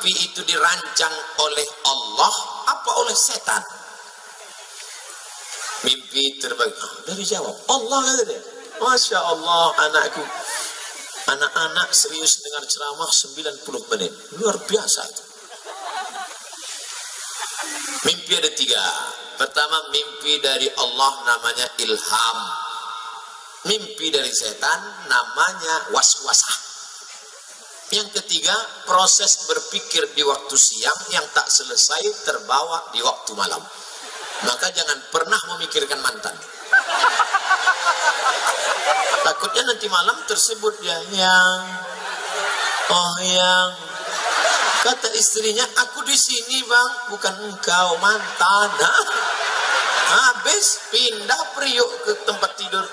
mimpi itu dirancang oleh Allah apa oleh setan? Mimpi terbagi. Dari jawab Allah kata dia. Masya Allah anakku. Anak-anak serius dengar ceramah 90 menit. Luar biasa itu. Mimpi ada 3. Pertama mimpi dari Allah namanya ilham. Mimpi dari setan namanya waswasah. Yang ketiga, proses berpikir di waktu siang yang tak selesai terbawa di waktu malam. Maka jangan pernah memikirkan mantan. Takutnya nanti malam tersebut dia yang, yang kata istrinya, aku di sini bang, bukan engkau mantan. Habis pindah priuk ke tempat tidur.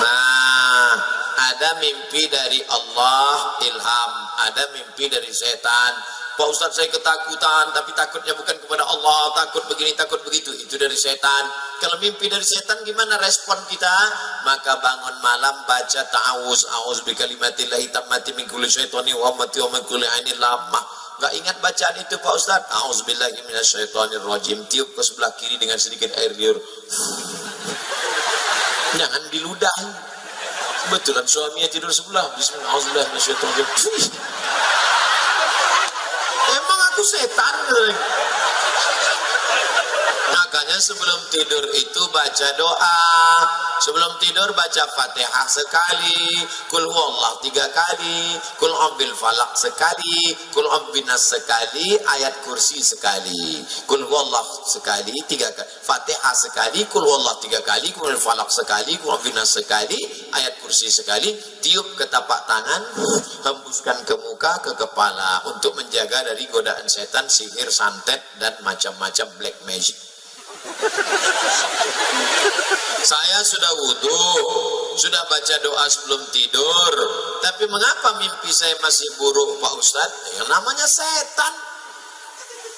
Nah, ada mimpi dari Allah ilham, ada mimpi dari setan. Pak Ustadz saya ketakutan, tapi takutnya bukan kepada Allah, takut begini, takut begitu, itu dari setan. Kalau mimpi dari setan gimana respon kita? Maka bangun malam baca ta'awuz, a'udzu bikalimatillahi tammati min kulli syaitani wa hammati wa min kulli ainil lamah. Gak ingat bacaan itu Pak Ustadz? A'udzubillahi minasyaitonir rajim. Tiup ke sebelah kiri dengan sedikit air liur. Jangan diludahi. Kebetulan suaminya tidur sebelah. Bismillahirrahmanirrahim. Emang aku setan? Makanya sebelum tidur itu baca doa. Sebelum tidur baca Fatihah sekali, Qul huwallahu 3 kali, Qul a'udzu falaq sekali, Qul a'udzu binas sekali, ayat kursi sekali. Qul huwallahu sekali 3 kali, Fatihah sekali, Qul huwallahu 3 kali, Qul falaq sekali, Qul a'udzu binas sekali, ayat kursi sekali. Tiup ke tapak tangan, hembuskan ke muka, ke kepala untuk menjaga dari godaan setan, sihir, santet dan macam-macam black magic. Saya sudah wudu, sudah baca doa sebelum tidur, tapi mengapa mimpi saya masih buruk Pak Ustadz? Yang namanya setan.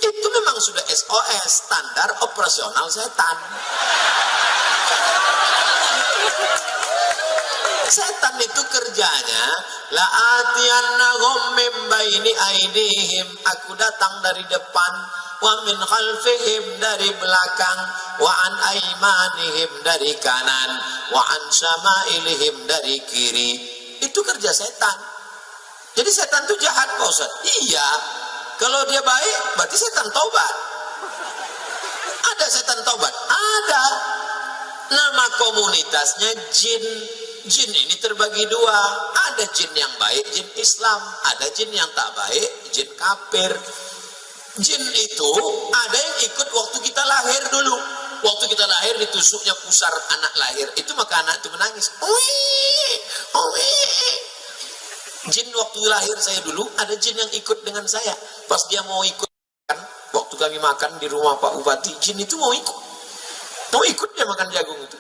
Itu memang sudah SOS, standar operasional setan. Setan itu kerjanya la'atiyannahum min baini aidihim, aku datang dari depan, wa min khalfihim dari belakang, wa an aimanihim dari kanan, wa an syama'ilihim dari kiri. Itu kerja setan. Jadi setan itu jahat Pak Ustaz? Iya. Kalau dia baik berarti setan taubat. Ada setan taubat? Ada. Nama komunitasnya jin. Jin ini terbagi 2. Ada jin yang baik, jin Islam. Ada jin yang tak baik, jin kafir. Jin itu ada yang ikut waktu kita lahir dulu. Waktu kita lahir ditusuknya pusar anak lahir. Itu maka anak itu menangis. Jin waktu lahir saya dulu, ada jin yang ikut dengan saya. Pas dia mau ikut, waktu kami makan di rumah Pak Bupati, jin itu mau ikut. Mau ikut dia makan jagung itu.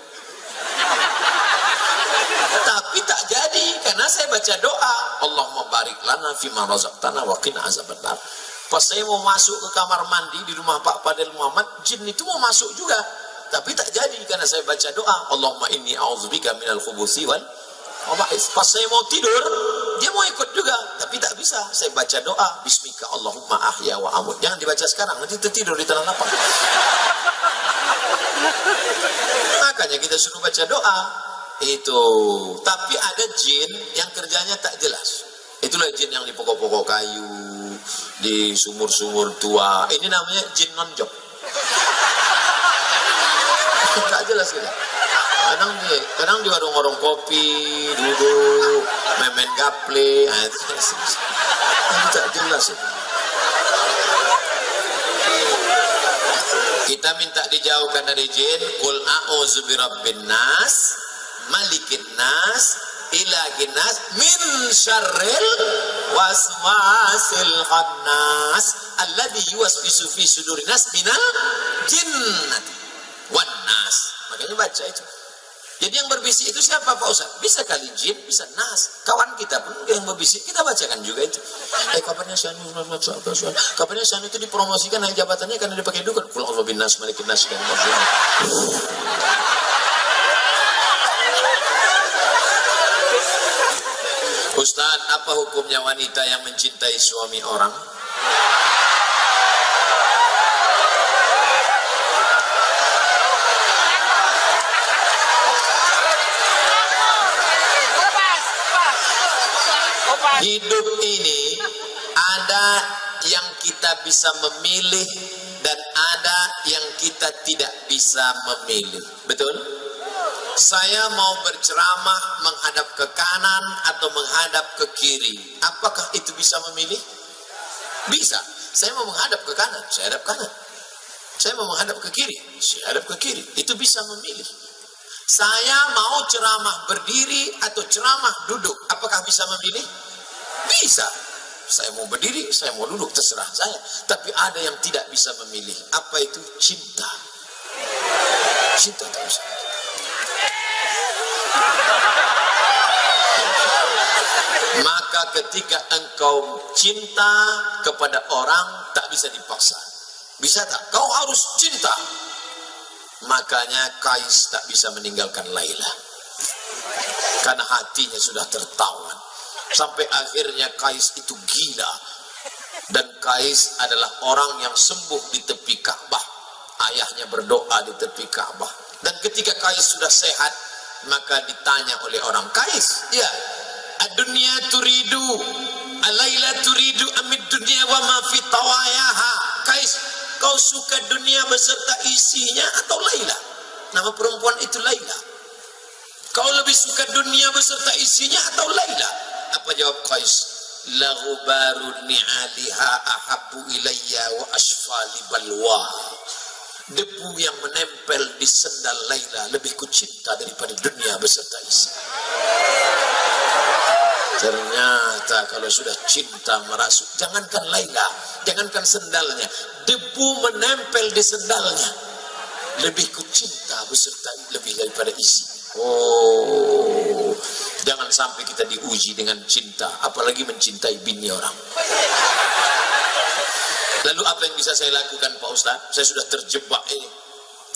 Tapi tak jadi karena saya baca doa, Allahumma barik lana fima razaqtana wa qina azabannar. Pas saya mau masuk ke kamar mandi di rumah Pak Fadil Muhammad, jin itu mau masuk juga, tapi tak jadi karena saya baca doa, Allahumma inni a'udzubika minal khubuthi wal khaba'ith. Pas saya mau tidur, dia mau ikut juga, tapi tak bisa. Saya baca doa, bismika Allahumma ahya wa amut. Jangan dibaca sekarang, nanti tertidur di tanah lapang. Makanya kita suruh baca doa. Itu, tapi ada jin yang kerjanya tak jelas. Itulah jin yang di pokok-pokok kayu, di sumur-sumur tua. Ini namanya jin non-job. Tak jelas kita. Kadang di warung-warung kopi duduk, main gaple. Ini tak jelas itu. Kita minta dijauhkan dari jin. Qul a'udzu birabbin nas, malikin nas, ilahin nas, min syarril waswasil khannas alladzi yuwaswisu fi sudurin nas minal jinnati wan nas. Makanya baca itu. Jadi yang berbisik itu siapa Pak Ustaz? Bisa kali jin, bisa nas. Kawan kita pun yang berbisik, kita bacakan juga itu. Kabarnya Syanu, kabarnya Syanu itu dipromosikan naik jabatannya karena dia pakai dukun. Qul a'udzu bin nas, malikin nas, dan Ustadz, apa hukumnya wanita yang mencintai suami orang? Hidup ini ada yang kita bisa memilih dan ada yang kita tidak bisa memilih. Betul? Saya mau berceramah menghadap ke kanan atau menghadap ke kiri. Apakah itu bisa memilih? Bisa. Saya mau menghadap ke kanan, saya hadap kanan. Saya mau menghadap ke kiri, saya hadap ke kiri. Itu bisa memilih. Saya mau ceramah berdiri atau ceramah duduk. Apakah bisa memilih? Bisa. Saya mau berdiri, saya mau duduk, terserah saya. Tapi ada yang tidak bisa memilih. Apa itu? Cinta. Cinta tak bisa. Maka ketika engkau cinta kepada orang, tak bisa dipaksa. Bisa tak? Kau harus cinta. Makanya Kais tak bisa meninggalkan Laila. Karena hatinya sudah tertawan. Sampai akhirnya Kais itu gila. Dan Kais adalah orang yang sembuh di tepi Ka'bah. Ayahnya berdoa di tepi Ka'bah. Dan ketika Kais sudah sehat, maka ditanya oleh orang, Kais, ya, ad-dunya turidu, Laila turidu amid dunya wa ma fi tawayaha. Kais, kau suka dunia beserta isinya atau Laila? Nama perempuan itu Laila. Kau lebih suka dunia beserta isinya atau Laila? Apa jawab Kais? La ghubaru ni'aliha ahabbu ilayya wa asfali balwa. Debu yang menempel di sendal Laila lebih kucinta daripada dunia beserta isi. Ternyata kalau sudah cinta merasuk, jangankan Laila, jangankan sendalnya, debu menempel di sendalnya lebih kucinta beserta lebih daripada isi. Oh, jangan sampai kita diuji dengan cinta, apalagi mencintai bini orang. Lalu apa yang bisa saya lakukan, Pak Ustaz? Saya sudah terjebak ini.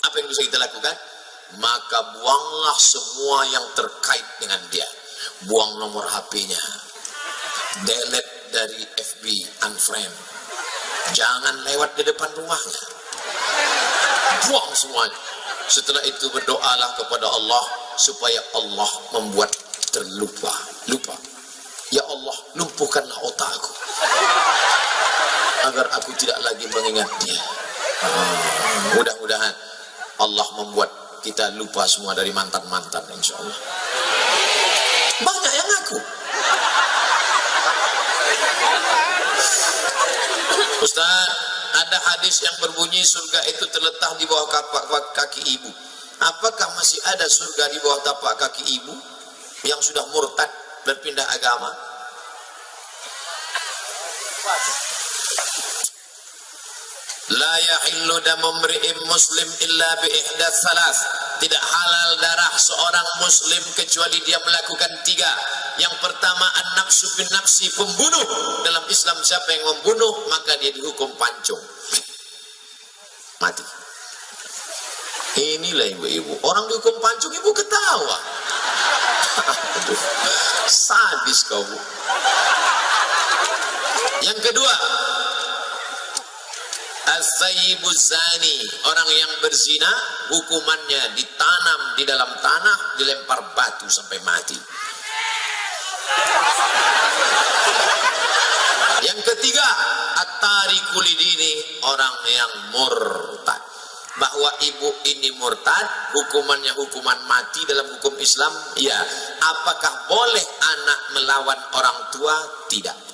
Apa yang bisa kita lakukan? Maka buanglah semua yang terkait dengan dia. Buang nomor HP-nya. Delete dari FB, unfriend. Jangan lewat di depan rumahnya. Buang semuanya. Setelah itu berdoalah kepada Allah supaya Allah membuat terlupa. Lupa. Ya Allah, lumpuhkanlah otakku agar aku tidak lagi mengingat dia. Mudah-mudahan Allah membuat kita lupa semua dari mantan-mantan, insya Allah. Banyak yang ngaku. Ustaz, ada hadis yang berbunyi surga itu terletak di bawah kaki ibu. Apakah masih ada surga di bawah tapak kaki ibu yang sudah murtad, berpindah agama? La yahillu damu mri'in muslim illa bi ihdath salas. Tidak halal darah seorang muslim kecuali dia melakukan 3. Yang pertama, an-nafsu bin nafsi, pembunuh. Dalam Islam siapa yang membunuh maka dia dihukum pancung, mati. Inilah ibu-ibu, orang dihukum pancung ibu ketawa. Aduh, sadis kau, Bu. Yang kedua, as-sayyibuz zani, orang yang berzina hukumannya ditanam di dalam tanah, dilempar batu sampai mati. Yang ketiga, at-tariku lidini, orang yang murtad. Bahwa ibu ini murtad, hukumannya hukuman mati dalam hukum Islam. Ya, apakah boleh anak melawan orang tua? Tidak.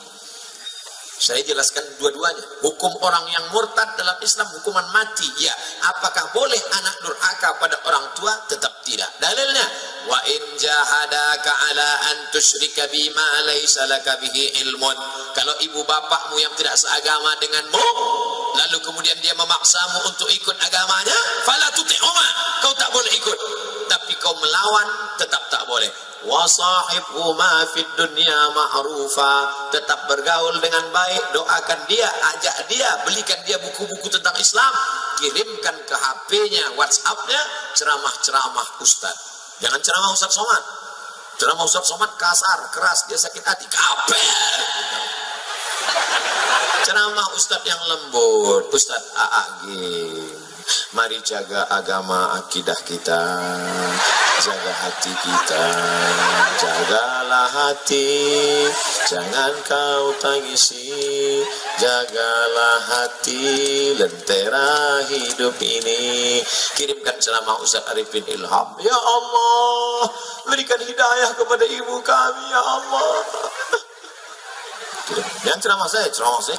Saya jelaskan dua-duanya. Hukum orang yang murtad dalam Islam hukuman mati. Ya, apakah boleh anak durhaka pada orang tua? Tetap tidak. Dalilnya, wa in jahadaka ala an tusyrika bima laysa laka bihi ilmun. Kalau ibu bapakmu yang tidak seagama denganmu, lalu kemudian dia memaksamu untuk ikut agamanya, fala tuti'huma, kau tak boleh ikut. Tapi kau melawan, tetap tak boleh. Wasahibhuma fid dunya ma'rufa, tetap bergaul dengan baik, doakan dia, ajak dia, belikan dia buku-buku tentang Islam, kirimkan ke HP-nya, WhatsApp-nya, ceramah-ceramah Ustaz. Jangan ceramah Ustaz Somad. Ceramah Ustaz Somad kasar, keras, dia sakit hati, kapel. Ceramah Ustaz yang lembut, Ustaz A'agim. Mari jaga agama akidah kita, jaga hati kita, jagalah hati, jangan kau tangisi, jagalah hati, lentera hidup ini. Kirimkan ceramah Ustaz Arifin Ilham. Ya Allah, berikan hidayah kepada ibu kami, ya Allah. Yang ceramah saya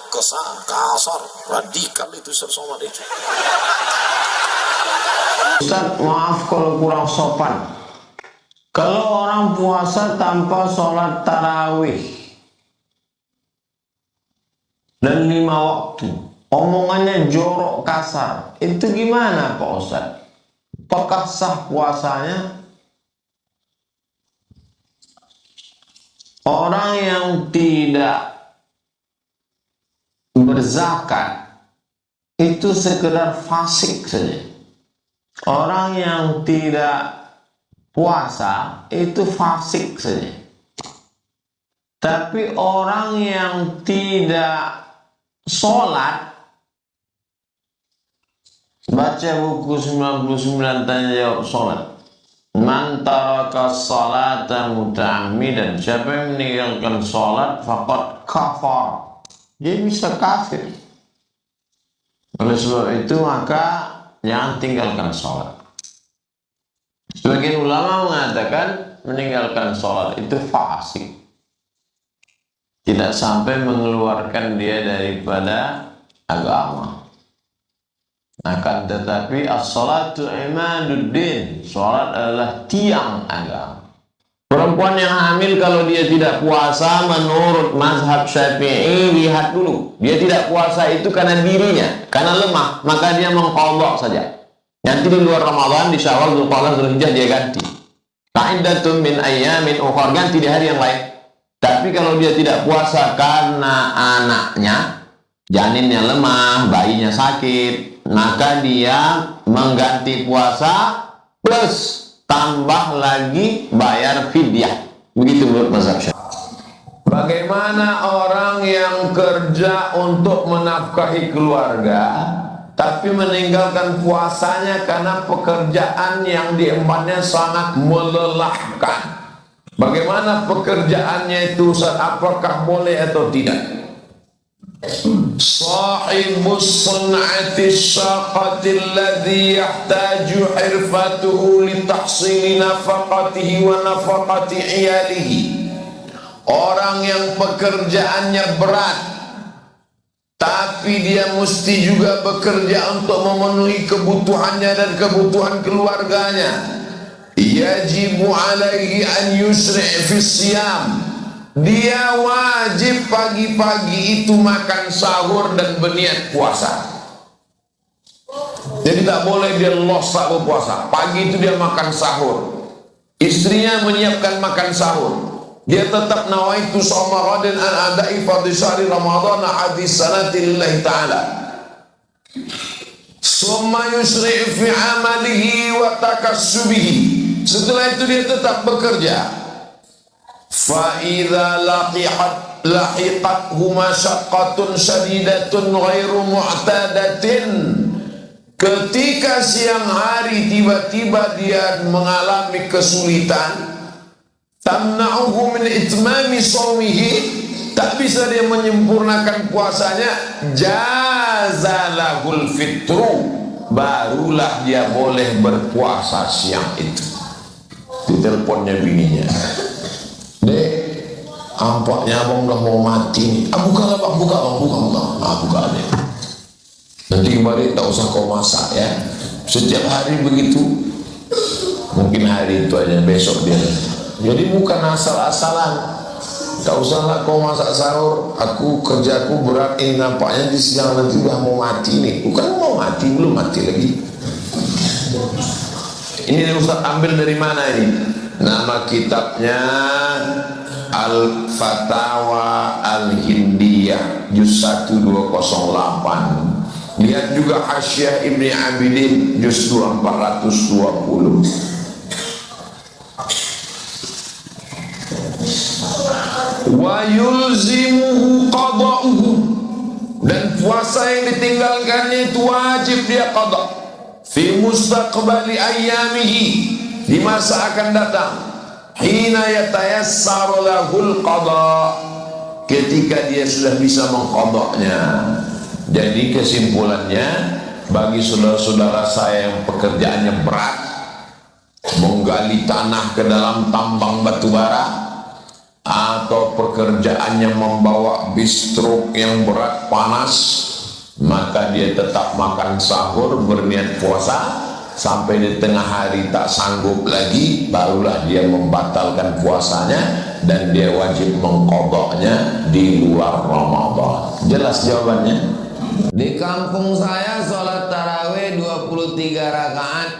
kasar, radikal itu Ustaz Somad itu. Ustaz, maaf kalau kurang sopan. Kalau orang puasa tanpa sholat tarawih dan 5 waktu, omongannya jorok kasar, itu gimana Pak Ustaz? Apakah sah puasanya? Orang yang tidak berzakat itu sekedar fasik saja. Orang yang tidak puasa itu fasik saja. Tapi orang yang tidak sholat, baca buku 99 tanya jawab sholat. Man taraka sholata muta'ammidan, siapa yang meninggalkan sholat faqad kafar, dia bisa kafir. Oleh sebab itu maka jangan tinggalkan sholat. Sebagian ulama mengatakan meninggalkan sholat itu fasik, tidak sampai mengeluarkan dia daripada agama. Akan tetapi as-sholatu imaduddin, sholat adalah tiang agama. Perempuan yang hamil kalau dia tidak puasa menurut mazhab Syafi'i, lihat dulu, dia tidak puasa itu karena dirinya, karena lemah, maka dia mengqadha saja. Nanti di luar Ramadan, di Syawal, Dzulqa'dah, Dzulhijjah dia ganti. Qa'iddatun min ayyamin ukhar, ganti di hari yang lain. Tapi kalau dia tidak puasa karena anaknya, janinnya lemah, bayinya sakit, maka dia mengganti puasa plus tambah lagi bayar fidyah. Begitu menurut mazhab Syafi'i. Bagaimana orang yang kerja untuk menafkahi keluarga tapi meninggalkan puasanya karena pekerjaan yang diembannya sangat melelahkan? Bagaimana pekerjaannya itu, Ustaz? Apakah boleh atau tidak? Sahibus sun'ati syaqati alladhi yahtaju irfatuhu li tahsili nafaqatihi wa nafaqati iyalihi. Orang yang pekerjaannya berat tapi dia mesti juga bekerja untuk memenuhi kebutuhannya dan kebutuhan keluarganya. Yajibu alaihi an yusri' fi siyam. Dia wajib pagi-pagi itu makan sahur dan berniat puasa. Jadi tak boleh dia los tak berpuasa. Pagi itu dia makan sahur, istrinya menyiapkan makan sahur, dia tetap nawaitu shauma ghadin an adai fardhi syahri Ramadan hadis sanati lillahi ta'ala. Summa yusri' fi amalihi wa takassubihi. Setelah itu dia tetap bekerja. Fa'idha lahiqathu masyaqqatun syadidatun ghairu mu'tadatin. Ketika siang hari tiba-tiba dia mengalami kesulitan, tamna'uhu min itmami shaumihi, tak bisa dia menyempurnakan puasanya, jazalahul fitru, barulah dia boleh berpuasa siang itu. Diteleponnya bininya, Dek, ampaknya abang udah mau mati nih. Buka lah bang, buka. Buka deh. Nanti kembali tak usah kau masak ya. Setiap hari begitu. Mungkin hari itu aja, besok dia. Jadi bukan asal-asalan. Tak usahlah kau masak sahur. Aku kerjaku berat ini, nampaknya di siang nanti udah mau mati nih. Bukan mau mati, belum mati lagi. Ini Ustaz ambil dari mana ini? Nama kitabnya Al-Fatawa Al-Hindiyah juz 1 208. Lihat juga Hasyiah Ibni Abidin juz 2 420. wa yulzimuhu qada'uhu, dan puasa yang ditinggalkannya itu wajib dia qada fi mustaqbali ayyamihi, di masa akan datang, hina yatayassaru lahul qada, ketika dia sudah bisa mengqadanya. Jadi kesimpulannya, bagi saudara-saudara saya yang pekerjaannya berat, menggali tanah ke dalam tambang batu bara, atau pekerjaannya membawa bis truk yang berat panas, maka dia tetap makan sahur, berniat puasa sampai di tengah hari tak sanggup lagi, barulah dia membatalkan puasanya dan dia wajib mengqadanya di luar Ramadan. Jelas jawabannya? Di kampung saya sholat tarawih 23 rakaat.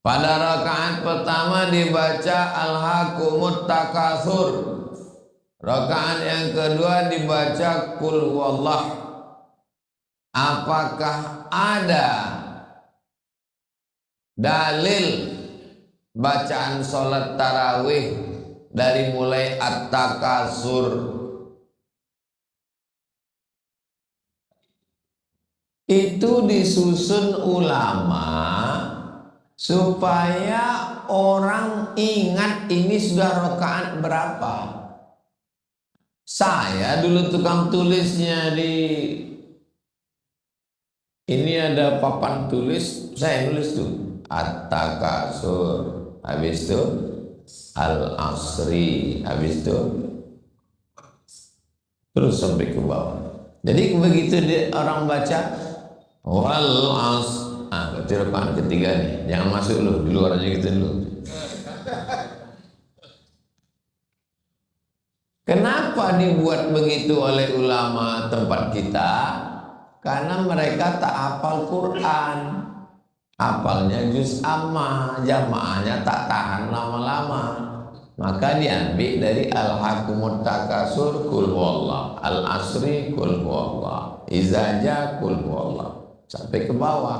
Pada rakaat pertama dibaca Alhaakumut Takatsur. Rakaat yang kedua dibaca Qul Huwallah. Apakah ada dalil bacaan sholat tarawih dari mulai At-Takatsur itu disusun ulama supaya orang ingat ini sudah rakaat berapa. Saya dulu tukang tulisnya ini ada papan tulis, saya nulis tuh At-Takatsur, habis itu Al-Asri, habis itu terus sampai ke bawah. Jadi begitu orang baca wal as, berarti rakaat ketiga nih, jangan masuk lu, di luar aja gitu dulu. Kenapa dibuat begitu oleh ulama tempat kita? Karena mereka tak hafal Quran, hafalnya juz amma, jamaahnya tak tahan lama-lama. Maka diambil dari Alhaakumut Takatsur Qul Huwallah, Al-Asri Qul Huwallah, Idza Jaa Qul Huwallah, sampai ke bawah,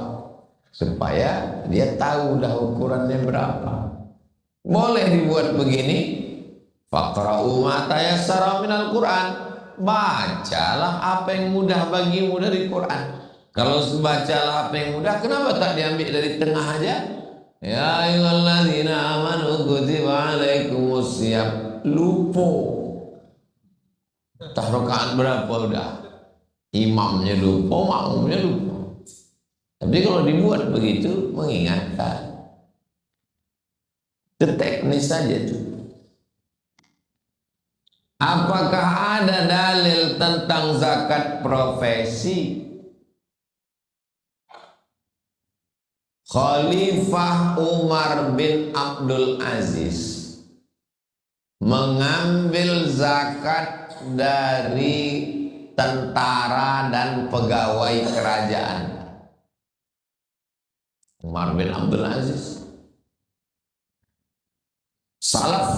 supaya dia tahu dah ukurannya berapa. Boleh dibuat begini, faqra'u ma tayassara minal Qur'an, bacalah apa yang mudah bagimu dari Quran. Kalau bacalah apa yang mudah, kenapa tak diambil dari tengah aja? Ya ayyuhalladzina amanu kutiba alaikumusiyam, lupa tak rakaat berapa udah, imamnya lupa, makmumnya lupa. Tapi kalau dibuat begitu mengingatkan, itu teknis saja tuh. Apakah ada dalil tentang zakat profesi? Khalifah Umar bin Abdul Aziz mengambil zakat dari tentara dan pegawai kerajaan. Umar bin Abdul Aziz salaf,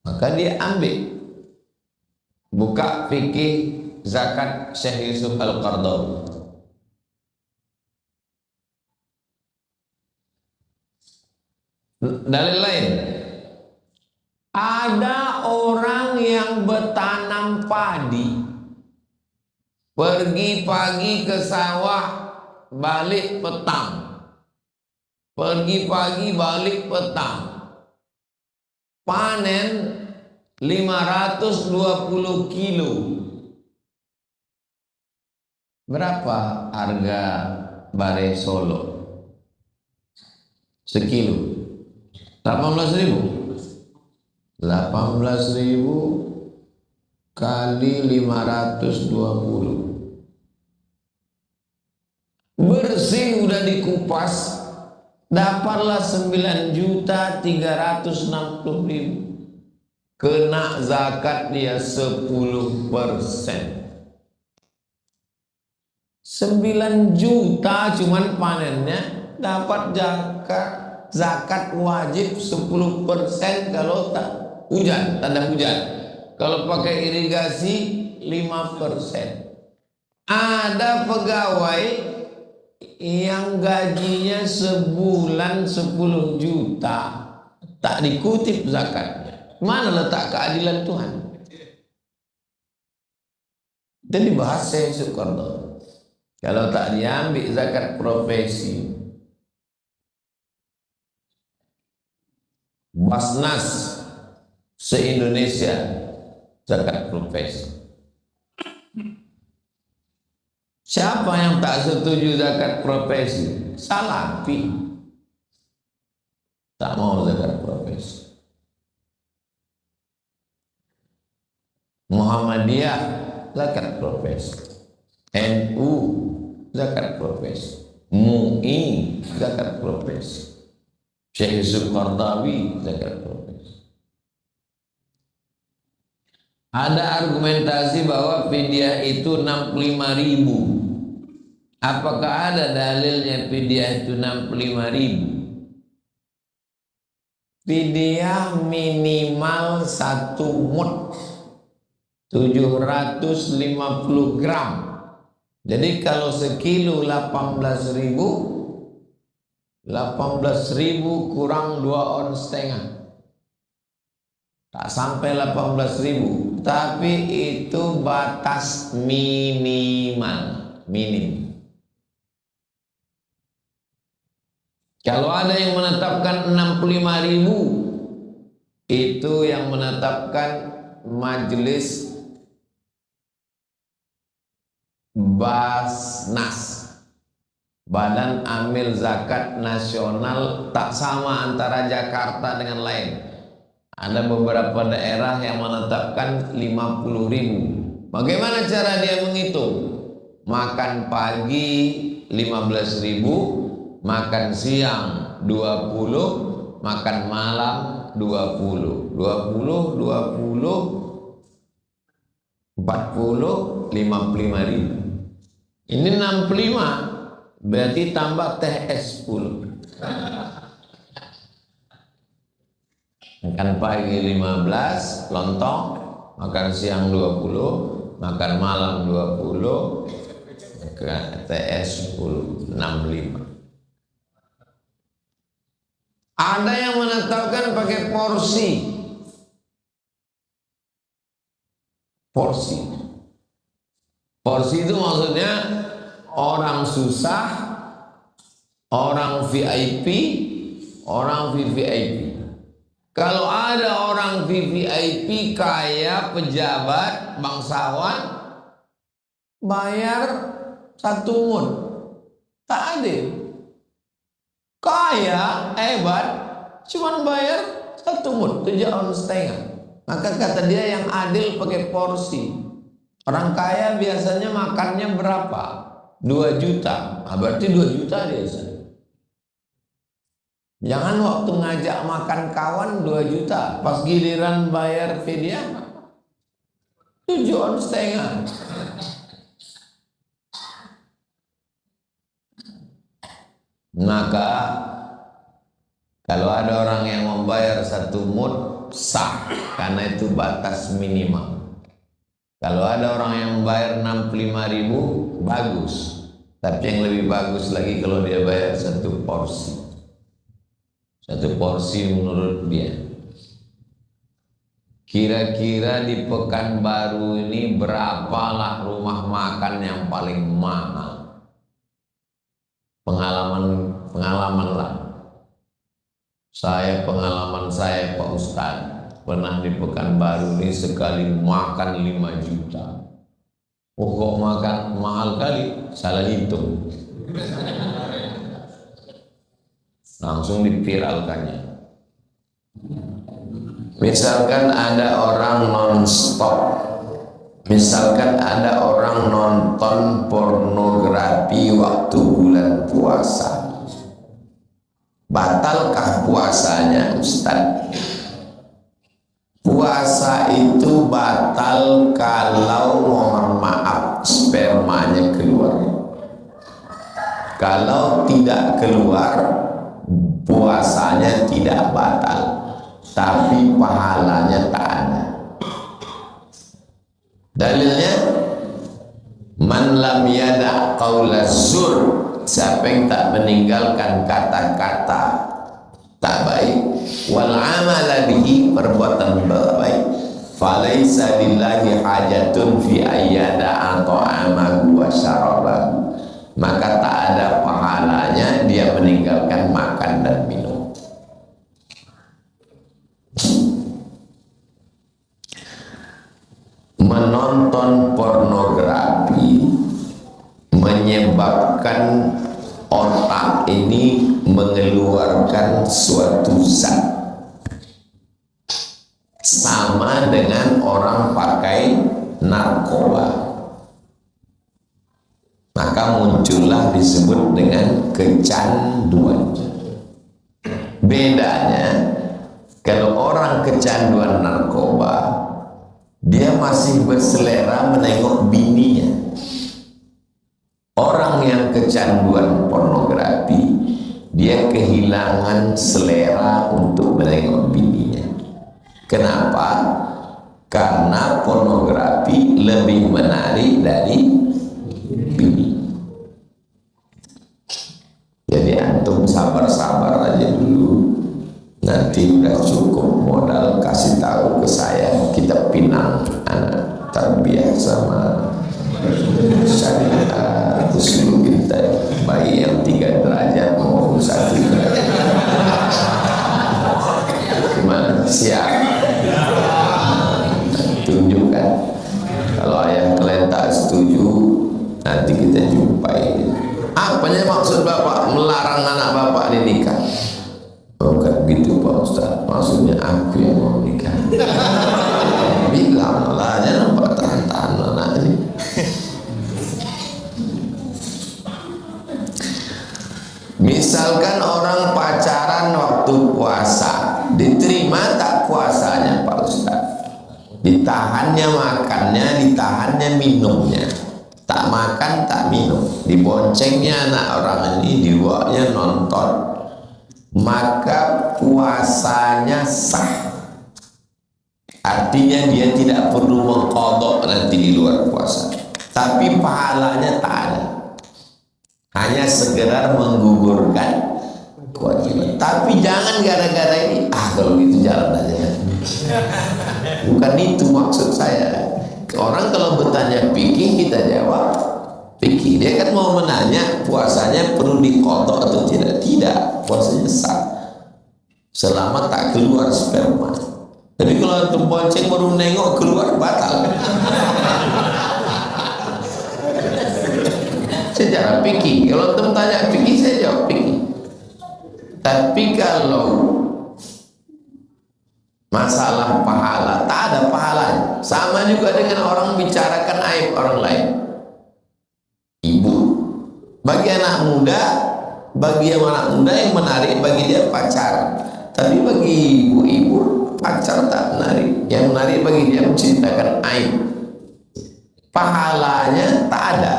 maka dia ambil. Buka fikih zakat Syekh Yusuf Al-Qaradawi. Dalil lain, ada orang yang bertanam padi, pergi pagi ke sawah, balik petang, pergi pagi balik petang, panen 520 kilo. Berapa harga bare Solo sekilo? 18.000. 18.000 kali 520. Bersih udah dikupas, dapatlah 9.360.000. Kena zakat dia 10%. 9 juta cuman panennya, dapat zakat wajib 10% kalau tak hujan, tanda hujan. Kalau pakai irigasi 5%. Ada pegawai yang gajinya sebulan 10 juta, tak dikutip zakatnya. Mana letak keadilan Tuhan? Itu dibahas Syekh Sukarno. Kalau tak diambil zakat profesi, Basnas se-Indonesia zakat profesi. Siapa yang tak setuju zakat profesi? Salafi. Tak mau zakat profesi. Muhammadiyah zakat profesi. NU zakat profesi. MUI zakat profesi. Syekh Yusuf Qardawi zakat profesi. Ada argumentasi bahwa fidyah itu 65.000. Apakah ada dalilnya fidyah itu 65.000? Fidyah minimal 1 mud 750 gram. Jadi kalau sekilo 18.000 kurang 2,5 ons. Tak sampai 18.000, tapi itu batas minimal, minim. Kalau ada yang menetapkan 65.000, itu yang menetapkan Majelis Basnas, Badan Amil Zakat Nasional. Tak sama antara Jakarta dengan lain. Ada beberapa daerah yang menetapkan 50.000. Bagaimana cara dia menghitung? Makan pagi 15.000, makan siang 20, makan malam 20, 40, 55.000. Ini 65, berarti tambah TS 10. Makan pagi 15 lontong, makan siang 20, makan malam 20, TS 10, 65. Ada yang menetapkan pakai porsi. Porsi. Porsi itu maksudnya orang susah, orang VIP, orang VVIP. Kalau ada orang VVIP kaya, pejabat, bangsawan, bayar 1 mud. Tak adil. Kaya, hebat, cuma bayar 1 mud, 7,5 ons. Maka kata dia yang adil pakai porsi. Orang kaya biasanya makannya berapa? 2 juta. Nah, berarti 2 juta dia. Jangan waktu ngajak makan kawan 2 juta, pas giliran bayar fidyah 7,5 ons. Maka kalau ada orang yang membayar 1 mud sah, karena itu batas minimal. Kalau ada orang yang membayar 65.000 bagus, tapi yang lebih bagus lagi kalau dia bayar 1 porsi. 1 porsi menurut dia. Kira-kira di Pekanbaru ini berapalah rumah makan yang paling mahal? Pengalaman lah. Pengalaman saya Pak Ustadz, pernah di Pekanbaru ini sekali makan 5 juta. Oh kok makan mahal kali? Salah hitung. Langsung dipiralkannya. Misalkan ada orang non-stop, misalkan ada orang nonton pornografi waktu bulan puasa, batalkah puasanya Ustaz? Puasa itu batal kalau mohon maaf spermanya keluar. Kalau tidak keluar, puasanya tidak batal, tapi pahalanya tak ada. Dalilnya, man lam yada' qaula zur, siapa yang tak meninggalkan kata-kata tak baik, wal amala bihi, perbuatan falaisa lillahi hajatun fi ayyada ta'amahu wa syarabahu, maka tak ada pahalanya dia meninggalkan makan dan minum. Menonton pornografi menyebabkan otak ini mengeluarkan suatu zat, sama dengan orang pakai narkoba, maka muncullah disebut dengan kecanduan. Bedanya, kalau orang kecanduan narkoba, dia masih berselera menengok bininya. Orang yang kecanduan pornografi, dia kehilangan selera untuk menengok bininya. Kenapa? Karena pornografi lebih menarik dari bini. Jadi antum sabar-sabar aja dulu, nanti udah cukup modal kasih tahu ke saya, kita pinang anak tarbiyah sama syariah. Terus dulu kita bayi yang 3 derajat mau 1 derajat. Gimana? Siap? Tunjukkan. Kalau ayah kalian tak setuju, nanti kita jumpai. Apanya maksud bapak melarang anak bapak dinikah? Bukan gitu Pak Ustaz, maksudnya aku yang mau nikah. Bilang lah, jangan nampak tahan-tahan anak ini. Misalkan orang pacaran waktu puasa, diterima tak puasanya Pak Ustaz? Ditahannya makannya, ditahannya minumnya. Tak makan, tak minum. Diboncengnya anak orang ini, dibawanya nonton. Maka puasanya sah. Artinya dia tidak perlu mengqadha nanti di luar puasa. Tapi pahalanya tak ada. Hanya sekedar menggugurkan kewajiban. Tapi jangan gara-gara ini, kalau gitu jalan aja. Bukan itu maksud saya. Orang kalau bertanya fikih, kita jawab fikih. Dia kan mau menanya puasanya perlu diqadha atau tidak. Tidak, puasanya sah selama tak keluar sperma. Tapi kalau antum bonceng baru nengok keluar, batal. Secara fikih, kalau antum tanya fikih, saya jawab fikih. Tapi kalau masalah pahala, tak ada pahalanya. Sama juga dengan orang bicarakan aib orang lain. Ibu, bagi anak muda, yang menarik bagi dia pacar. Tapi bagi ibu-ibu, pacar tak menarik. Yang menarik bagi dia menceritakan aib. Pahalanya tak ada,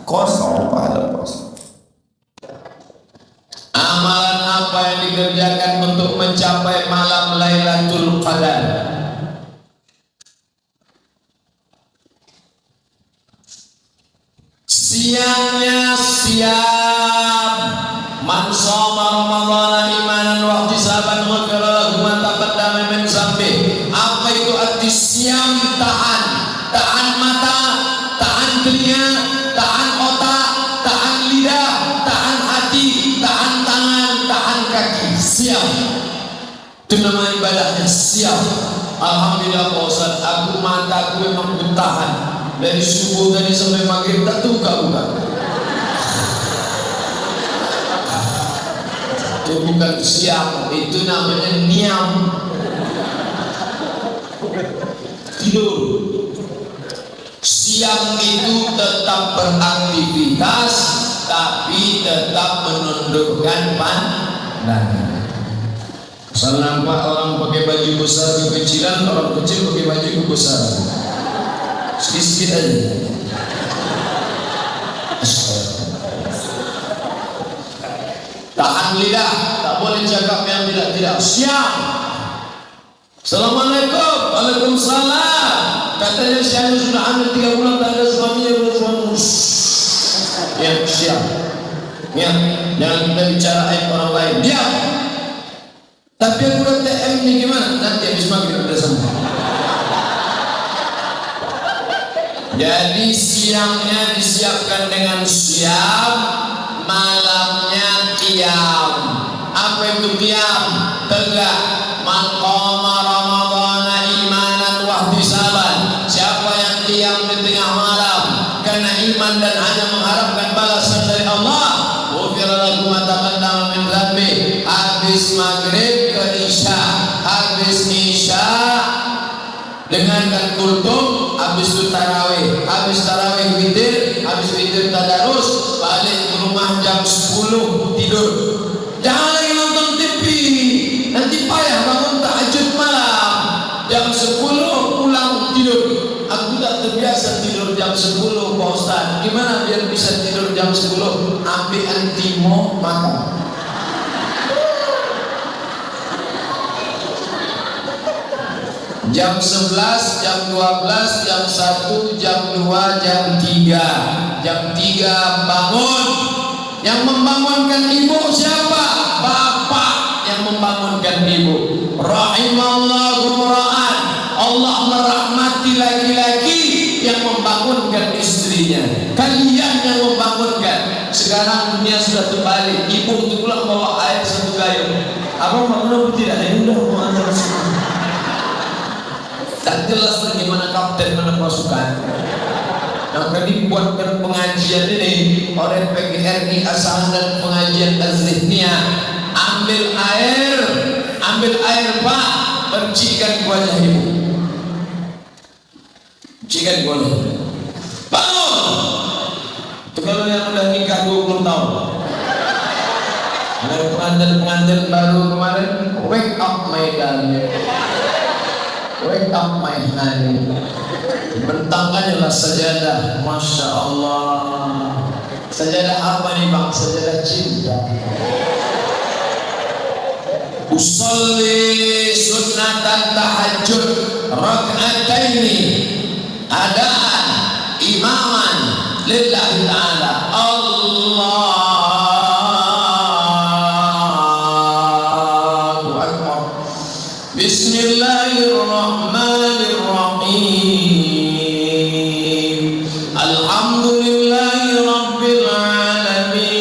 kosong pahala kosong. Amalan apa yang dikerjakan untuk mencapai malam Lailatul Qadar? Siangnya siap. Man shoma Ramadhana imanan wa ihtisaban ghufira lahu ma taqaddama min dzambi. Apa itu arti siam? Tahan mata, tahan telinga, tahan otak, tahan lidah, tahan hati, tahan tangan, tahan kaki. Siap. Itu nama ibadahnya, siap. Alhamdulillah Pak Ustaz, aku mataku memang bertahan dari subuh tadi sampai maghrib tak buka. Itu bukan siap, itu namanya niam. Tidur. Siang itu tetap beraktivitas, tapi tetap menundukkan pandangan. Kalau nampak orang pakai baju besar kekecilan, orang kecil pakai baju besar. Sedikit aja. Tahan lidah, tak boleh cakap yang tidak. Siap. Assalamualaikum, waalaikumsalam. Katanya saya sudah hamil 3 bulan, tak ada suaminya, belum suami. Ya, siap. Ya, jangan kita bicara aib orang lain. Diam. Tapi aku udah TM ini gimana? Nanti habis maghrib udah sampai. Jadi siangnya disiapkan dengan siam, malamnya qiyam. Apa itu qiyam? Tegak. Man qama ramadhana imanan wa ihtisaban. Siapa yang qiyam di tengah malam karena iman dan hanya mengharapkan balasan dari Allah, ghufira lahu ma taqaddama min dhanbi. Habis maghrib ke isya, habis isya dengarkan kultum, habis itu tarawih, habis tarawih witir, habis witir tadarus, balik ke rumah jam 10 tidur. Jangan lagi nonton TV, nanti payah bangun tahajud malam. Jam 10 pulang tidur. Aku tak terbiasa tidur jam 10 Pak Ustaz. Gimana biar bisa tidur jam 10? Ambil antimo makan. Jam 11, jam 12, jam 1, jam 2, jam 3. Jam 3 bangun. Yang membangunkan ibu siapa? Bapak yang membangunkan ibu. Rahimallahu ra'an. Allah merahmati laki-laki yang membangunkan istrinya. Kalian yang membangunkan. Sekarang dunia sudah terbalik. Ibu itu pulang bawa air 1 gayung. Abang bangun apa tidak? Ya udah mau antar semua. Tak jelas bagaimana kapten mana pasukan. Maka dibuatkan pengajian ini oleh PGRI Asahan dan pengajian Az-Zihniyah. Ambil air Pak, percikan wajah ibu. Percikan wajah. Bangun. Itu kalau yang udah nikah 20 tahun. Ada pengantin baru kemarin, wake up my darling. Wake up my honey. Bentangkanlah sajadah. Masya Allah. Sajadah apa nih bang? Sajadah cinta. Usolli sunnatan tahajud rak'ataini adaan imaman lillahi ta'ala. Allahu Akbar. Bismillahirrahmanirrahim. Alhamdulillahi rabbil alamin.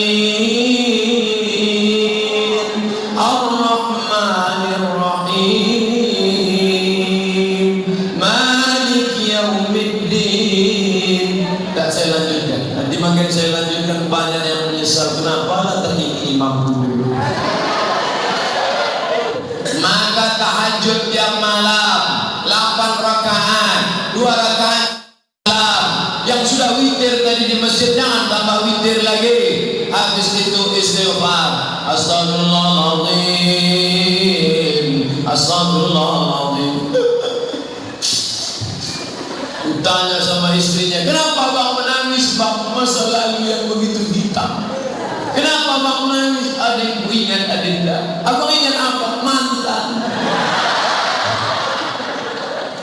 Ar-Rahmanir Rahim. Malik yaumiddin. Tak saya lanjutkan. Nanti makin saya lanjutkan banyak yang menyesal. Kenapa lah tadi imam dulu? Maka tahajud tiap malam 8 rakaat, 2 rakaat malam. Yang sudah witir tadi di masjid jangan tambah witir lagi. Habis itu istighfar. Astagfirullahaladzim, astagfirullahaladzim. Tanya sama istrinya, kenapa bang menangis bang? Masa lalu yang begitu hitam. Kenapa bang menangis? Adikku ingat adinda. Abang ingat apa? Mantan.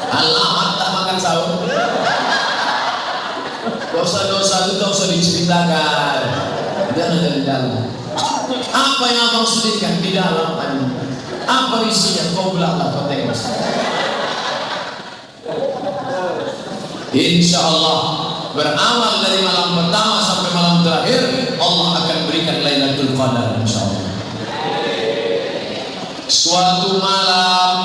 Alamat tak makan sahur. Dosa-dosa itu tak usah diceritakan. Jangan dari dalam. Apa yang abang sedihkan di dalam hati? Apa isinya? Kau belakang kau tengok. Insya Allah beramal dari malam pertama sampai malam terakhir, Allah akan berikan Lailatul Qadar insya Allah. Suatu malam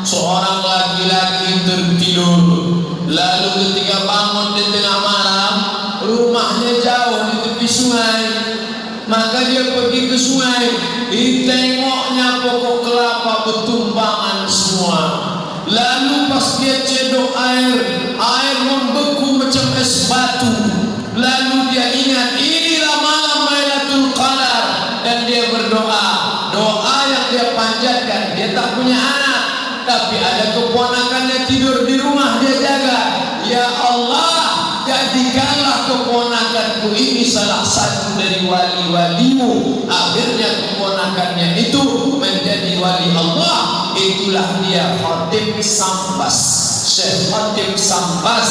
seorang laki-laki tertidur, lalu ketika bangun di tengah malam, rumahnya jauh di tepi sungai. Maka dia pergi ke sungai, ditengoknya pokok kelapa bertumbangan semua. Lalu pas dia cedok air membeku macam es batu. Lalu dia ingat inilah malam Lailatul Qadar dan dia berdoa. Doa yang dia panjatkan, dia tak punya anak, tapi ada keponakannya tidur di rumah dia jaga. Ya Allah, jadikanlah keponakanku ini salah satu dari wali-walimu. Akhirnya keponakannya itu menjadi wali Allah. Itulah dia Khatib Sambas, Syekh Khatib Sambas,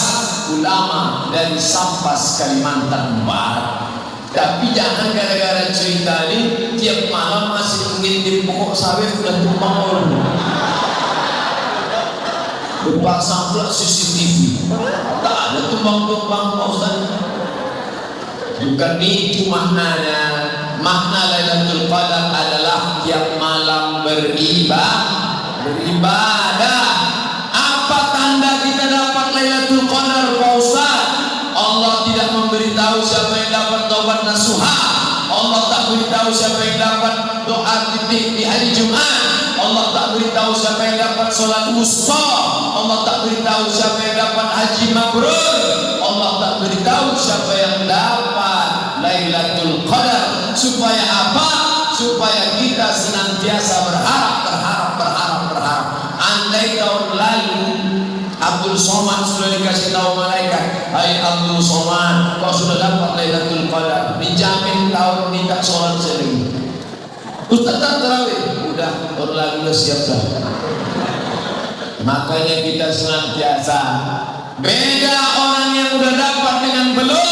ulama dari Sambas, Kalimantan Barat. Tapi jangan gara-gara cerita ini tiap malam masih mengintip pokok sawit sudah tumbang orang. Pasang pula CCTV. Tak ada tumbang-tumbang Pak Ustaz. Bukan itu maknanya. Makna Lailatul Qadar adalah tiap malam beribadah. Apa tanda kita dapat Lailatul Qadar Pak Ustaz? Allah tidak memberitahu siapa yang dapat taubat nasuha. Allah tak beritahu siapa yang dapat doa titik di hari Jumat. Allah tak beritahu siapa yang dapat sholat wusta. Allah tak beritahu siapa yang dapat haji mabrur. Allah tak beritahu siapa yang dapat Lailatul Qadar. Supaya apa? Supaya kita senantiasa berharap. Andai tahun lalu Abdul Somad sudah dikasih tahu malaikat, hai Abdul Somad, kau sudah dapat Lailatul Qadar, dijamin tahun ini tak sholat sering. Ustaz tak terawih, udah tahun lalu udah siap dah. Makanya kita senantiasa beda orang yang udah dapat dengan belum.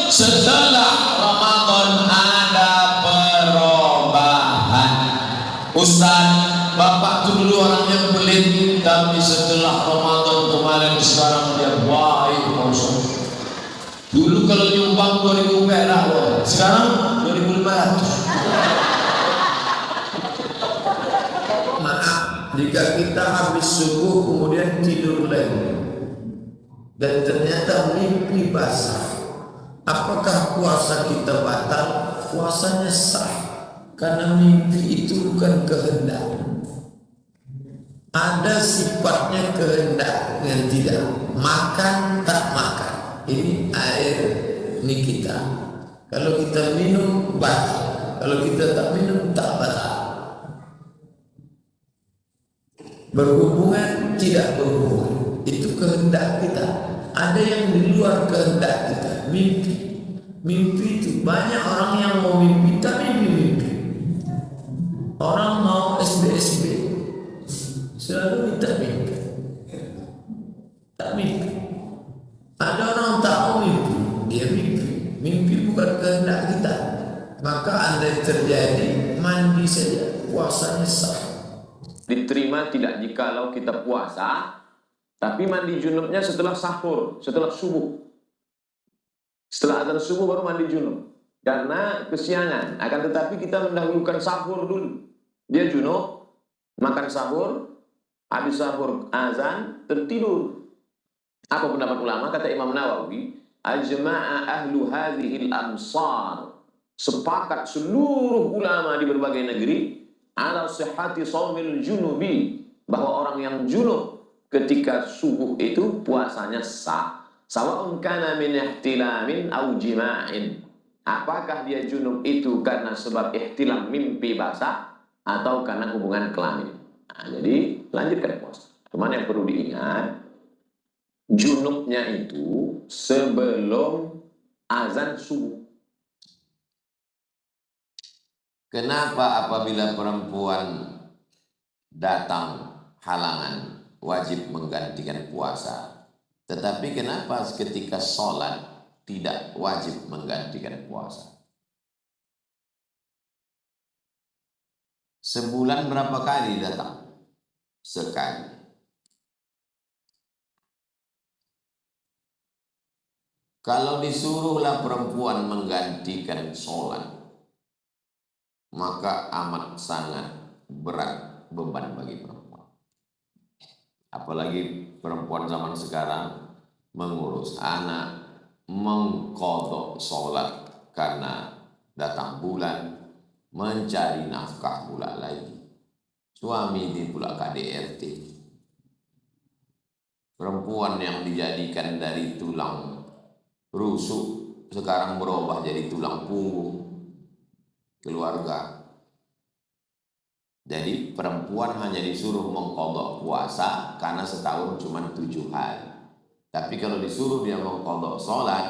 Setelah Ramadan ada perubahan. Ustaz, bapak tuh dulu orangnya pelit, tapi setelah Ramadan kemarin sekarang dia baik. Dulu kalau nyumbang 2000 perak loh, sekarang 2500. Maaf jika kita habis subuh kemudian tidur lagi dan ternyata mimpi basah, apakah puasa kita batal? Puasanya sah, karena mimpi itu bukan kehendak. Ada sifatnya kehendak yang tidak makan tak makan. Ini air, ini kita. Kalau kita minum batal, kalau kita tak minum tak batal. Berhubungan tidak berhubungan, itu kehendak kita. Ada yang di luar kehendak kita. Mimpi itu banyak orang yang mau mimpi tapi mimpi. Orang mau SBSB selalu minta mimpi. Tak mimpi. Ada orang tak mau mimpi, dia mimpi. Mimpi bukan kehendak kita. Maka andai terjadi, mandi saja, puasanya sah. Diterima tidak jikalau kita puasa, tapi mandi junubnya setelah sahur, setelah subuh. Setelah azan subuh baru mandi junub. Karena kesiangan. Akan tetapi kita mendahulukan sahur dulu. Dia junub, makan sahur, habis sahur azan, tertidur. Apa pendapat ulama? Kata Imam Nawawi, ajma'a ahlu hadhil amsar. Sepakat seluruh ulama di berbagai negeri ala sihhati shaumil junubi, bahwa orang yang junub ketika subuh itu puasanya sah. Sawa'un kana min ihtilamin aw jima'in. Apakah dia junub itu karena sebab ihtilam mimpi basah atau karena hubungan kelamin. Nah, jadi lanjutkan puasa. Cuman yang perlu diingat, junubnya itu sebelum azan subuh. Kenapa apabila perempuan datang halangan wajib menggantikan puasa? Tetapi kenapa ketika sholat tidak wajib menggantikan puasa? Sebulan berapa kali datang? Sekali. Kalau disuruhlah perempuan menggantikan sholat, maka amat sangat berat beban bagi perempuan. Apalagi perempuan zaman sekarang mengurus anak, mengqadha sholat karena datang bulan, mencari nafkah pula lagi. Suami ini pula KDRT. Perempuan yang dijadikan dari tulang rusuk sekarang berubah jadi tulang punggung keluarga. Jadi perempuan hanya disuruh mengqadha puasa karena setahun cuma 7 hari. Tapi kalau disuruh dia mengqadha sholat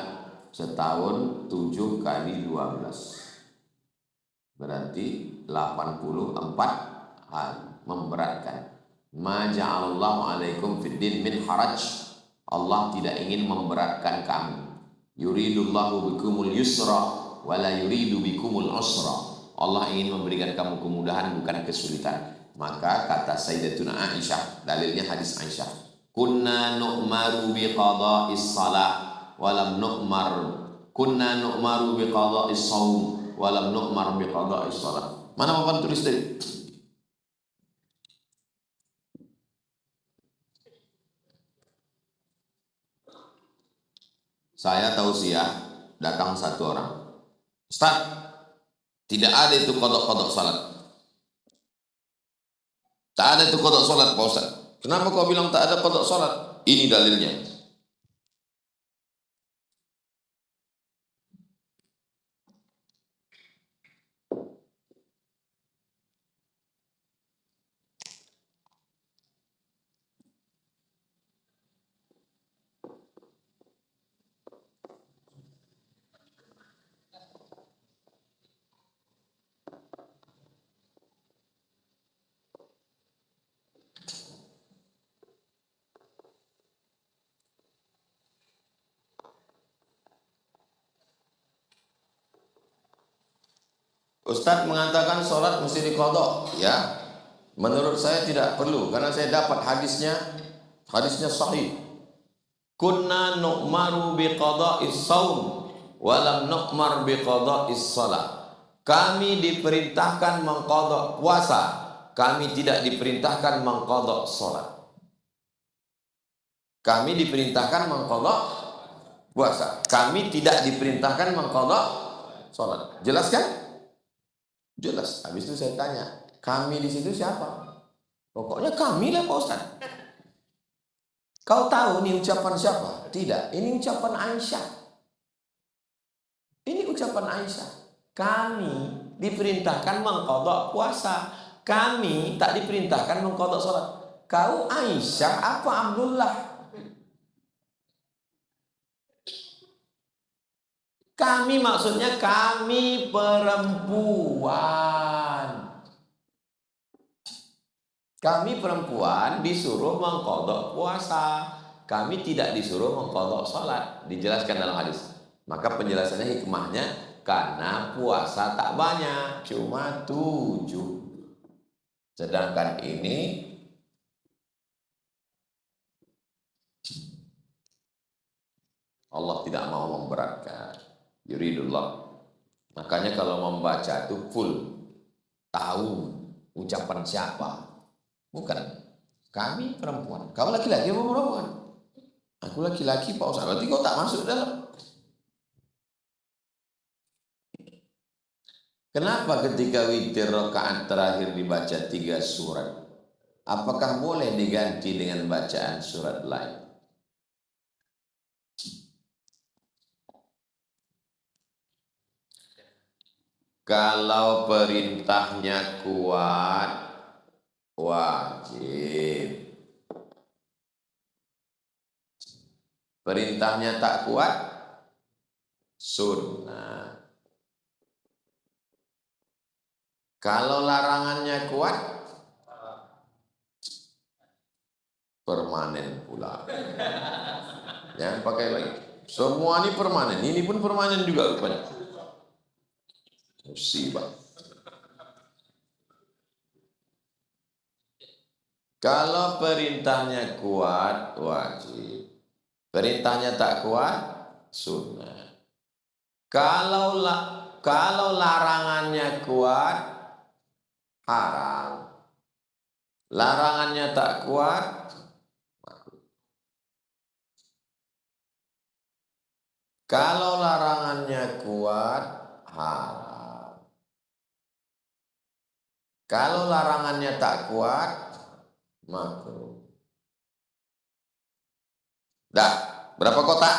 setahun 7 kali 12, berarti 84 hari. Memberatkan. Ma ja'alallahu alaikum fid din min haraj. Allah tidak ingin memberatkan kamu. Yuridullahu bikumul yusra wala yuridu bikumul usra. Allah ingin memberikan kamu kemudahan bukan kesulitan. Maka kata Sayyidatuna Aisyah, dalilnya hadis Aisyah, Kunna nu'maru biqada'is salah walam nu'mar. Kunna nu'maru biqada'is saum walam nu'mar biqada'is salah. Mana papan tulis tadi? Saya tausiah, datang satu orang. Ustaz, tidak ada itu kodok-kodok salat. Tak ada itu kodok salat, Pak Ustaz. Kenapa kau bilang tak ada kodok salat? Ini dalilnya. Ustadz mengatakan sholat mesti dikodok, ya. Menurut saya tidak perlu, karena saya dapat hadisnya sahih. Kunna nu'maru biqada'is saum walam nu'mar biqada'is salat. Kami diperintahkan mengkodok puasa, kami tidak diperintahkan mengkodok sholat. Kami diperintahkan mengkodok puasa, kami tidak diperintahkan mengkodok sholat. Jelas kan? Jelas. Habis itu saya tanya, kami di situ siapa? Pokoknya kami lah Pak Ustaz. Kau tahu ini ucapan siapa? Tidak, ini ucapan Aisyah. Ini ucapan Aisyah. Kami diperintahkan mengkodok puasa, kami tak diperintahkan mengkodok sholat. Kau Aisyah apa Abdullah? Kami maksudnya kami perempuan. Kami perempuan disuruh mengkodok puasa. Kami tidak disuruh mengkodok sholat. Dijelaskan dalam hadis. Maka penjelasannya hikmahnya, karena puasa tak banyak, cuma 7. Sedangkan ini Allah tidak mau memberatkan. Yuridullah. Makanya kalau membaca itu full, tahu ucapan siapa. Bukan kami perempuan, kau laki-laki apa perempuan? Aku laki-laki Pak Ustaz. Berarti kau tak masuk dalam. Kenapa ketika witir rakaat terakhir dibaca 3 surat? Apakah boleh diganti dengan bacaan surat lain? Kalau perintahnya kuat, wajib. Perintahnya tak kuat, sunnah. Kalau larangannya kuat, permanen pula. Jangan pakai lagi. Semua ini permanen. Ini pun permanen juga rupanya. Musibah. Kalau perintahnya kuat, wajib. Perintahnya tak kuat, sunnah. Kalau larangannya kuat, haram. Larangannya tak kuat, makruh. Kalau larangannya kuat, haram. Kalau larangannya tak kuat, makruh. Dah, berapa kotak?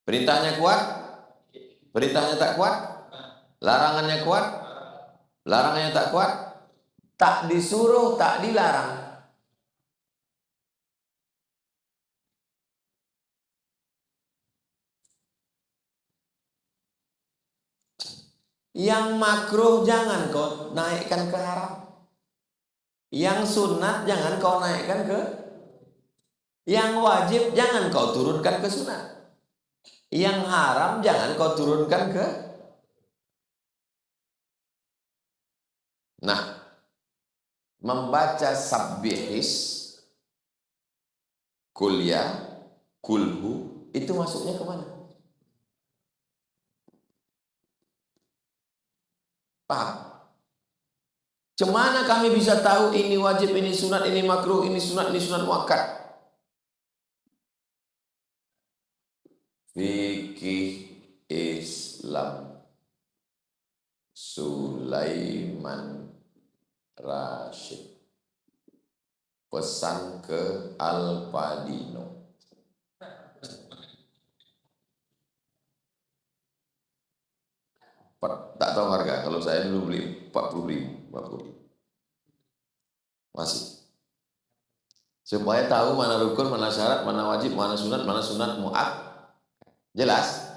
Perintahnya kuat, perintahnya tak kuat, larangannya kuat, larangannya tak kuat, tak disuruh, tak dilarang. Yang makruh jangan kau naikkan ke haram. Yang sunat jangan kau naikkan ke. Yang wajib jangan kau turunkan ke sunat. Yang haram jangan kau turunkan ke. Nah, membaca sabbihis kuliah, kulhu, itu masuknya kemana? Paham? Cemana kami bisa tahu ini wajib, ini sunat, ini makruh, ini sunat muakkad? Fikih Islam Sulaiman Rashid, pesan ke Al-Padino. Tak tahu harga, kalau saya dulu beli 40.000. Masih. Supaya tahu mana rukun, mana syarat, mana wajib, mana sunat mu'ad. Jelas?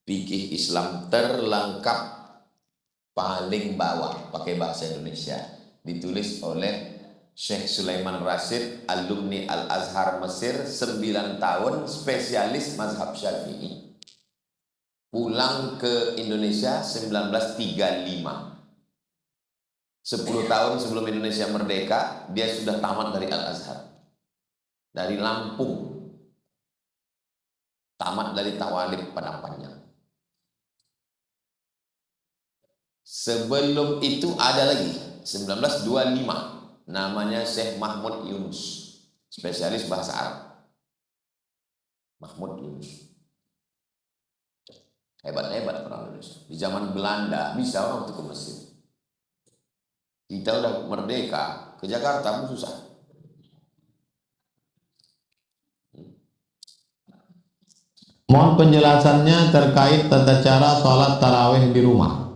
Fikih Islam terlengkap paling bawah pakai bahasa Indonesia, ditulis oleh Syekh Sulaiman Rashid, alumni Al-Azhar Mesir, 9 tahun, spesialis mazhab Syafi'i. Pulang ke Indonesia 1935. 10 tahun sebelum Indonesia merdeka, dia sudah tamat dari Al-Azhar. Dari Lampung. Tamat dari Tawalib Padang Panjang. Sebelum itu ada lagi, 1925, namanya Syekh Mahmud Yunus, spesialis bahasa Arab. Mahmud Yunus. Hebat-hebat orang Indonesia. Di zaman Belanda bisa orang untuk ke Mesir. Kita udah merdeka, ke Jakarta pun susah. Mohon penjelasannya terkait tata cara sholat tarawih di rumah.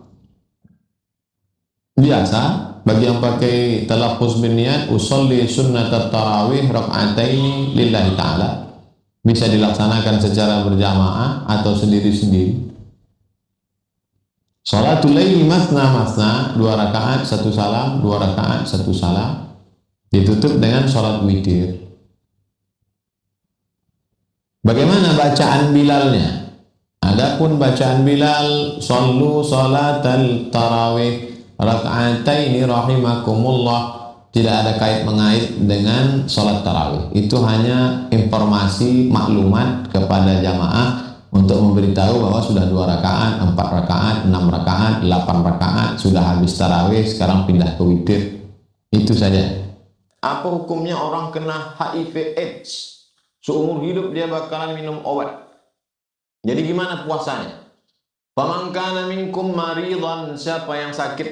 Biasa, bagi yang pakai talaffuz bin niyat, usolli sunnat tarawih raka'ataini lillahi ta'ala, bisa dilaksanakan secara berjamaah atau sendiri-sendiri. Sholatul laili masna, 2 rakaat 1 salam, 2 rakaat 1 salam, ditutup dengan sholat witir. Bagaimana bacaan Bilalnya? Adapun bacaan Bilal, sallu salatal tarawih raka'ataini rahimakumullah, tidak ada kait mengait dengan sholat tarawih. Itu hanya informasi maklumat kepada jamaah untuk memberitahu bahwa sudah 2 rakaat, 4 rakaat, 6 rakaat, 8 rakaat, sudah habis tarawih, sekarang pindah ke witir. Itu saja. Apa hukumnya orang kena HIV AIDS? Seumur hidup dia bakalan minum obat. Jadi gimana puasanya? Faman kana minkum maridan, siapa yang sakit,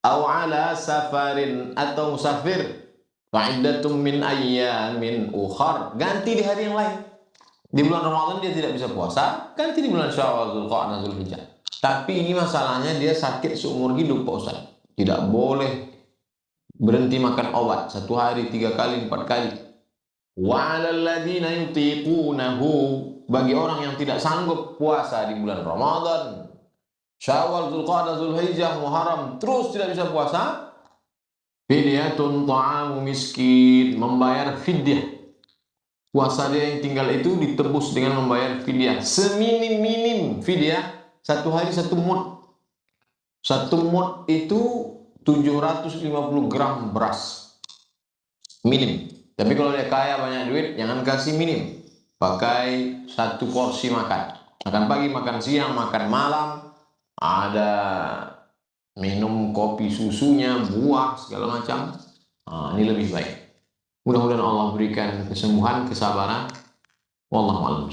aw ala safarin, atau musafir, fa'iddatum min ayyamin ukhar, ganti di hari yang lain. Di bulan Ramadan dia tidak bisa puasa, ganti di bulan Syawal, Dzulqa'dah, Dzulhijjah. Tapi ini masalahnya dia sakit seumur hidup, Pak Ustaz. Tidak boleh berhenti makan obat 1 hari, 3 kali, 4 kali. Wa 'alal ladzina yutiqunahu, bagi orang yang tidak sanggup puasa di bulan Ramadan, Syawal, Dzulqa'dah, Dzulhijjah, Muharram, terus tidak bisa puasa, fidyatun ta'amu miskin, membayar fidyah. Puasa dia yang tinggal itu ditebus dengan membayar fidyah. Seminim-minim fidyah 1 hari 1 mud. 1 mud itu 750 gram beras. Minim. Tapi kalau dia kaya banyak duit, jangan kasih minim. Pakai 1 porsi makan. Makan pagi, makan siang, makan malam. Ada minum kopi susunya, buah, segala macam. Nah, ini lebih baik. Mudah-mudahan Allah berikan kesembuhan, kesabaran. Wallahu a'lam.